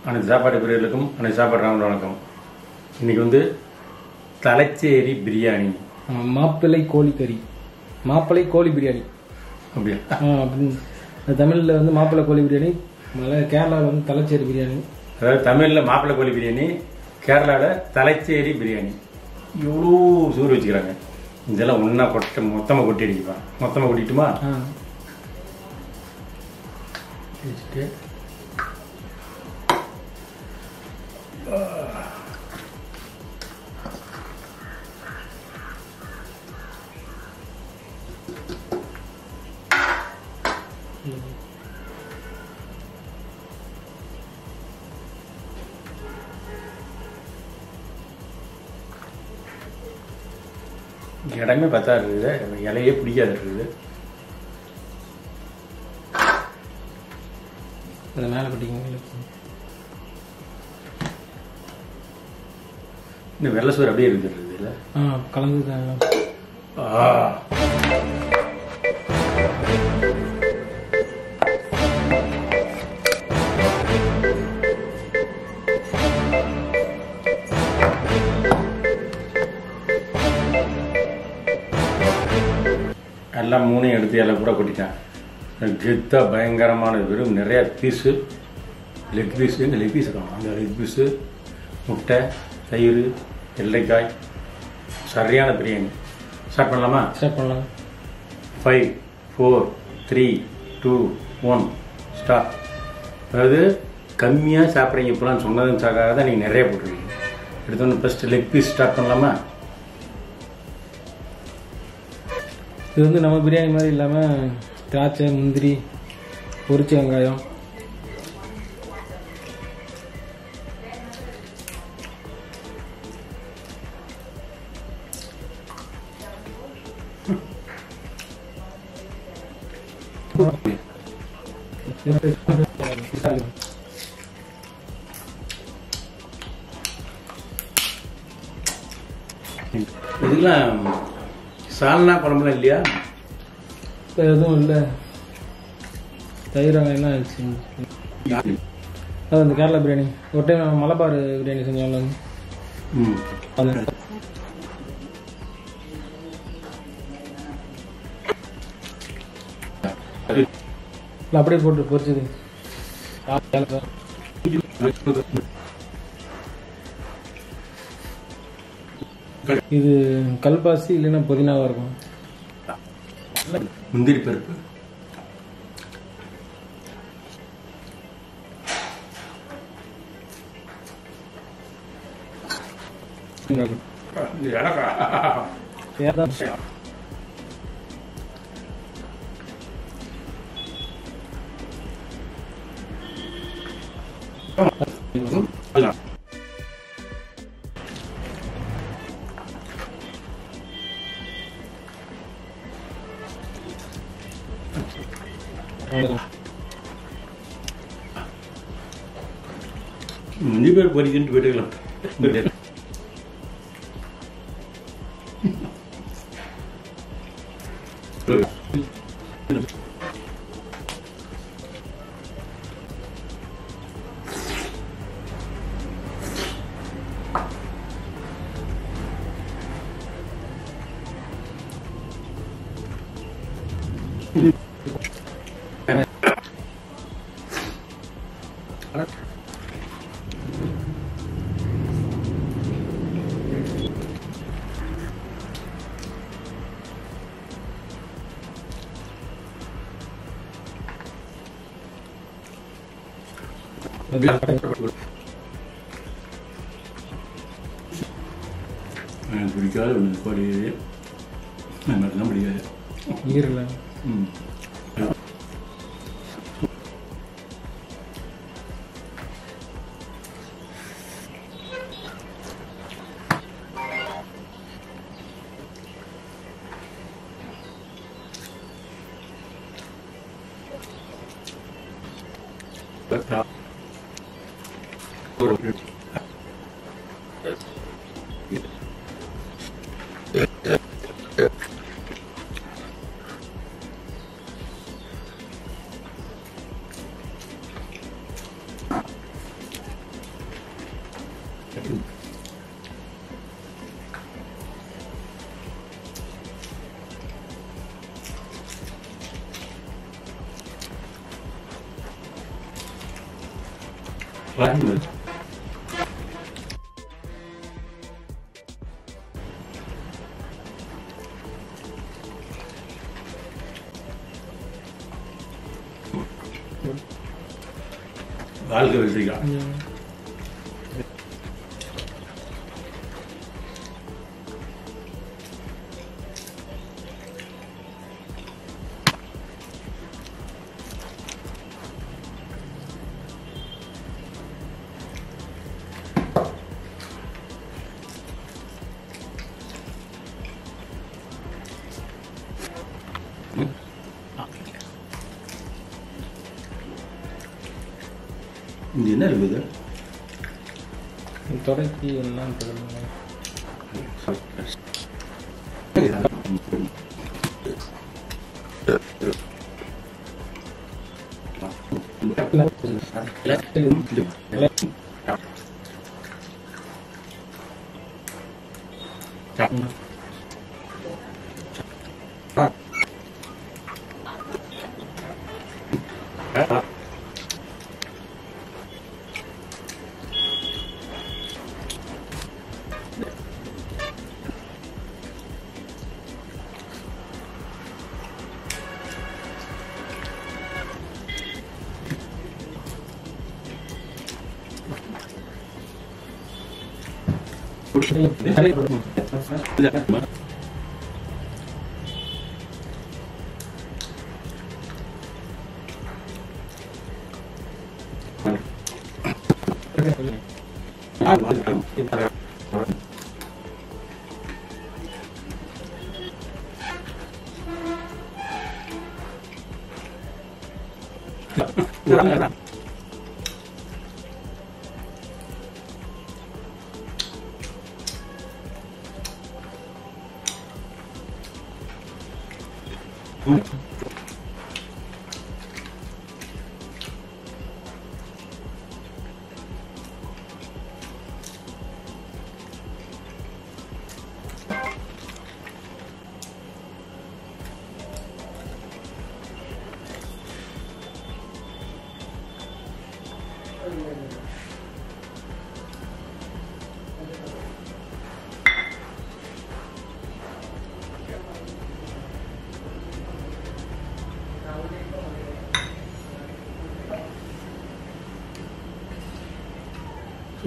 அனைத்து சாப்பாடு பிரியர்களுக்கும் அனைத்து சாப்பாடு வணக்கம். இன்னைக்கு வந்து தலைச்சேரி பிரியாணி, மாப்பிள்ளை கோழிக்கறி, மாப்பிள்ளை கோழி பிரியாணி அப்படியா? அப்படின்னு தமிழில் வந்து மாப்பிள்ளை கோழி பிரியாணி, கேரளாவில் வந்து தலைச்சேரி பிரியாணி. அதாவது தமிழில் மாப்பிள்ளை கோழி பிரியாணி, கேரளாவில் தலைச்சேரி பிரியாணி. இவ்வளோ சூறு வச்சுக்கிறாங்க. இதெல்லாம் ஒன்றா மொத்தமாக கொட்டி அடிக்குப்பா. மொத்தமாக கொட்டிட்டுமா? வச்சுட்டு இடமே பார்த்தா இருக்குது, இலையே பிடிக்காது இருக்குது. அதை மேலே பட்டிங்க. இன்னும் வெள்ளை சோறு அப்படியே இருக்குது இல்லை? கலந்து எல்லாம் மூணையும் எடுத்து எல்லாம் கூட கொட்டிட்டேன். கெத்தாக பயங்கரமானது. வெறும் நிறையா பீஸு, லெக் பீஸு, இந்த லெக் பீஸு காணும். அந்த லெக் பீஸு, முட்டை, தயிர், வெள்ளைக்காய், சரியான பிரியாணி. ஸ்டார்ட் பண்ணலாமா? ஸ்டார்ட் பண்ணலாம். 5, 4, 3, 2, 1 ஸ்டார்ட். அதாவது கம்மியாக சாப்பிட்றீங்க இப்போலாம் சொன்னதுக்காக தான் நீங்கள் நிறைய போட்டுருக்கீங்க. எடுத்தோன்னு ஃபஸ்ட்டு லெக் பீஸ் ஸ்டார்ட் பண்ணலாமா? இது வந்து நம்ம பிரியாணி மாதிரி இல்லாமல் திராட்சை, முந்திரி, பொரிச்ச வெங்காயம், இதுக்கெல்லாம் சால்னா குழம்புலாம் இல்லையா? எதுவும் இல்லை. தயிர் வெங்காயம் ஆயிடுச்சு. அது அந்த கேரளா பிரியாணி ஒரு டைம் மலபார் பிரியாணி செஞ்சோம்ல, அப்படியே போட்டு பொரிச்சது. இது கல்பாசி இல்லைன்னா புதினாவா இருக்கும். முந்திரி பருப்பு, முந்தி பேர் பொறிக்கிட்டு போயிட்டுக்கலாம். பிடிக்காது ஒன்று கோழி, மாதிரிலாம் பிடிக்காது. ஈரல வாழ்க்கை வெற்றிக்கா இது என்ன இருக்குது தொடக்கி எல்லாம் தெரியுங்க.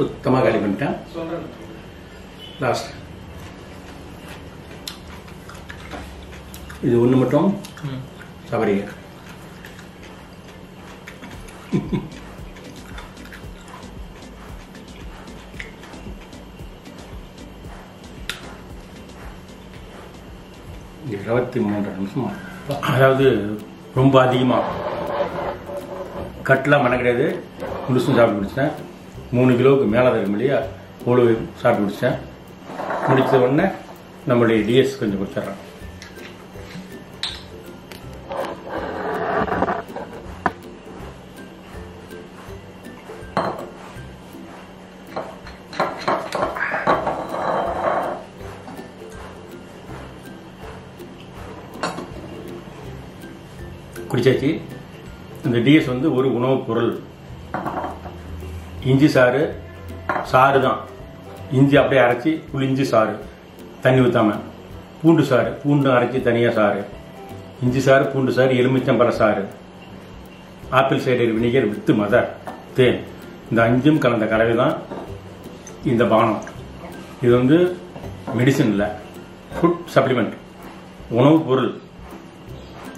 சுத்தமாக காலி பண்ணிட்டேன். லாஸ்ட் இது ஒன்று மட்டும் சபரிங்க. இருபத்தி 3 நிமிஷமா, அதாவது ரொம்ப அதிகமாக கட்டெலாம் பண்ண கிடையாது. முழுசும் சாப்பிட்டு முடிச்சிட்டேன். 3 கிலோவுக்கு மேலே இருக்கும் இல்லையா, அவ்வளோ சாப்பிட்டு முடிச்சிட்டேன். முடித்த உடனே நம்மளுடைய டிஎஸ் கொஞ்சம் கொடுத்துட்றேன். குடிச்சாச்சு. இந்த டிஎஸ் வந்து ஒரு உணவுப் பொருள். இஞ்சி சாறு, சாறு தான், இஞ்சி அப்படியே அரைச்சி புளிஞ்சி சாறு, தண்ணி ஊற்றாம. பூண்டு சாறு, பூண்டு அரைச்சி தனியாக சாறு, இஞ்சி சாறு, பூண்டு சாறு, எலுமிச்சம்பழ சாறு, apple cider vinegar with mother, தேன், இந்த 5ம் கலந்த கலவை தான் இந்த பானம். இது வந்து மெடிசன் இல்லை, ஃபுட் சப்ளிமெண்ட், உணவுப் பொருள்.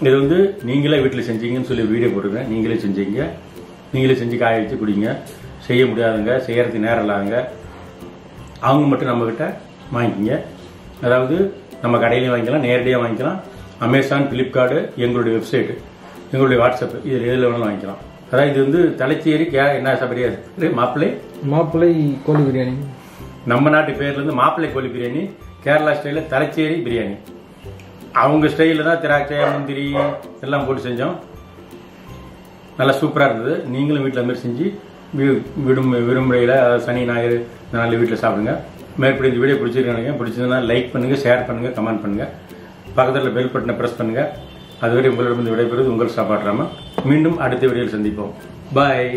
இது வந்து நீங்களே வீட்டில் செஞ்சீங்கன்னு சொல்லி வீடியோ போட்டுருங்க. நீங்களே செஞ்சீங்க, நீங்களே செஞ்சு காய வச்சு குடிங்க. செய்ய முடியாதுங்க, செய்யறதுக்கு நேரம் இல்லாதங்க, அவங்க மட்டும் நம்மக்கிட்ட வாங்கிக்கிங்க. அதாவது நம்ம கடையிலையும் வாங்கிக்கலாம், நேரடியாக வாங்கிக்கலாம். அமேசான், ஃப்ளிப்கார்டு, எங்களுடைய வெப்சைட்டு, எங்களுடைய வாட்ஸ்அப், இதில் எதில் வேணாலும் வாங்கிக்கலாம். அதாவது இது வந்து தலைச்சேரி என்ன சபரியா மாப்பிள்ளை கோழி பிரியாணி. நம்ம நாட்டு பேர்லேருந்து மாப்பிள்ளை கோழி பிரியாணி, கேரளா ஸ்டைலில் தலைச்சேரி பிரியாணி. அவங்க ஸ்டைலில் தான் திராட்சை, முந்திரி எல்லாம் போட்டு செஞ்சோம். நல்லா சூப்பராக இருந்தது. நீங்களும் வீட்டில் மாதிரி செஞ்சு விடுமுறையில் சனி ஞாயிறு நாலு வீட்டில் சாப்பிடுங்க. மேற்படி இந்த வீடியோ பிடிச்சிருக்கீங்க. பிடிச்சதுன்னா லைக் பண்ணுங்கள், ஷேர் பண்ணுங்கள், கமெண்ட் பண்ணுங்கள். பக்கத்தில் பெல் பட்டனை ப்ரெஸ் பண்ணுங்கள். அதுவரை உங்களிடம் விடைபெறுவது உங்கள் சாப்பாடு ராமன். மீண்டும் அடுத்த வீடியோவில் சந்திப்போம். பாய்.